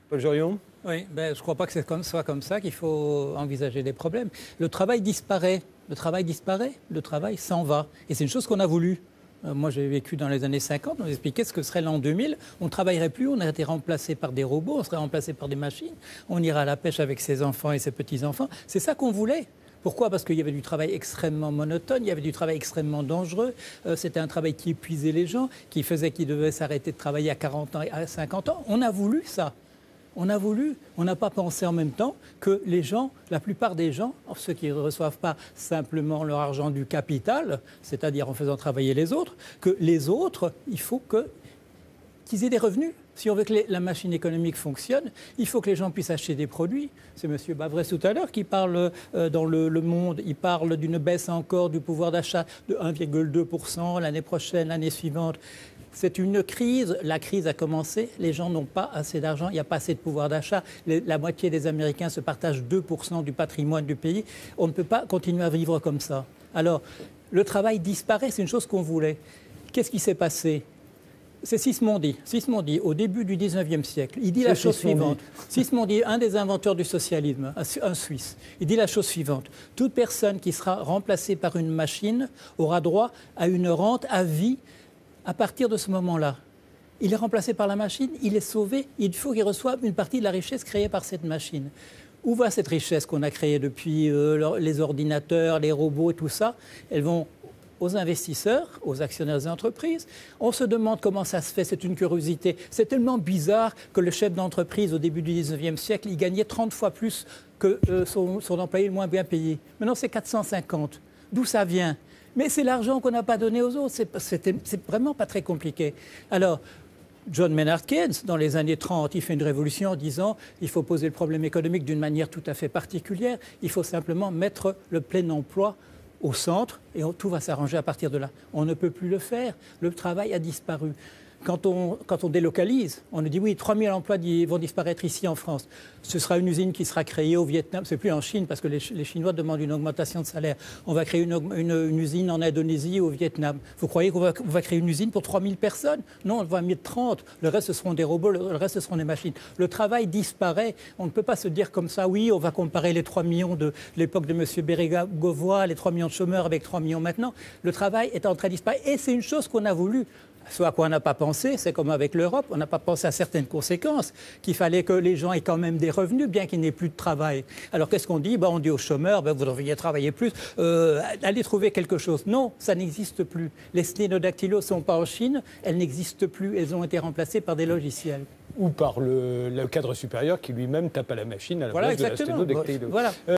Paul Jorion? Oui, je ne crois pas que ce soit comme ça qu'il faut envisager des problèmes. Le travail disparaît, le travail s'en va. Et c'est une chose qu'on a voulu. Moi, j'ai vécu dans les années 50, on expliquait ce que serait l'an 2000. On ne travaillerait plus, on a été remplacé par des robots, on serait remplacé par des machines. On ira à la pêche avec ses enfants et ses petits-enfants. C'est ça qu'on voulait. Pourquoi? Parce qu'il y avait du travail extrêmement monotone, il y avait du travail extrêmement dangereux. C'était un travail qui épuisait les gens, qui faisait qu'ils devaient s'arrêter de travailler à 40 ans et à 50 ans. On a voulu ça. On n'a pas pensé en même temps que les gens, la plupart des gens, ceux qui ne reçoivent pas simplement leur argent du capital, c'est-à-dire en faisant travailler les autres, que les autres, il faut qu'ils aient des revenus. Si on veut que la machine économique fonctionne, il faut que les gens puissent acheter des produits. C'est M. Bavrez tout à l'heure qui parle dans le Monde, il parle d'une baisse encore du pouvoir d'achat de 1,2% l'année prochaine, l'année suivante. C'est une crise, la crise a commencé, les gens n'ont pas assez d'argent, il n'y a pas assez de pouvoir d'achat. La moitié des Américains se partagent 2% du patrimoine du pays. On ne peut pas continuer à vivre comme ça. Alors, le travail disparaît, c'est une chose qu'on voulait. Qu'est-ce qui s'est passé? C'est Sismondi. Sismondi, au début du 19e siècle, il dit la chose suivante. Sismondi, un des inventeurs du socialisme, un Suisse, il dit la chose suivante. Toute personne qui sera remplacée par une machine aura droit à une rente à vie à partir de ce moment-là. Il est remplacé par la machine, il est sauvé, il faut qu'il reçoive une partie de la richesse créée par cette machine. Où va cette richesse qu'on a créée depuis les ordinateurs, les robots et tout ça? Elles vont aux investisseurs, aux actionnaires des entreprises. On se demande comment ça se fait, c'est une curiosité. C'est tellement bizarre que le chef d'entreprise, au début du 19e siècle, il gagnait 30 fois plus que son employé le moins bien payé. Maintenant, c'est 450. D'où ça vient? Mais c'est l'argent qu'on n'a pas donné aux autres. C'est vraiment pas très compliqué. Alors, John Maynard Keynes, dans les années 30, il fait une révolution en disant il faut poser le problème économique d'une manière tout à fait particulière. Il faut simplement mettre le plein emploi au centre et tout va s'arranger à partir de là. On ne peut plus le faire. Le travail a disparu. Quand on délocalise, on nous dit oui, 3000 emplois vont disparaître ici en France. Ce sera une usine qui sera créée au Vietnam. C'est plus en Chine parce que les Chinois demandent une augmentation de salaire. On va créer une usine en Indonésie, au Vietnam. Vous croyez qu'on va créer une usine pour 3000 personnes? Non, on va mettre 30. Le reste, ce seront des robots, le reste, ce seront des machines. Le travail disparaît. On ne peut pas se dire comme ça, oui, on va comparer les 3 millions de l'époque de M. Bérégovoy, les 3 millions de chômeurs avec 3 millions maintenant. Le travail est en train de disparaître. Et c'est une chose qu'on a voulu. Ce à quoi on n'a pas pensé, c'est comme avec l'Europe, on n'a pas pensé à certaines conséquences, qu'il fallait que les gens aient quand même des revenus, bien qu'il n'ait plus de travail. Alors qu'est-ce qu'on dit? On dit aux chômeurs, vous devriez travailler plus, allez trouver quelque chose. Non, ça n'existe plus. Les sténodactylos ne sont pas en Chine, elles n'existent plus, elles ont été remplacées par des logiciels. Ou par le cadre supérieur qui lui-même tape à la machine à la place de la sténodactylo. Voilà.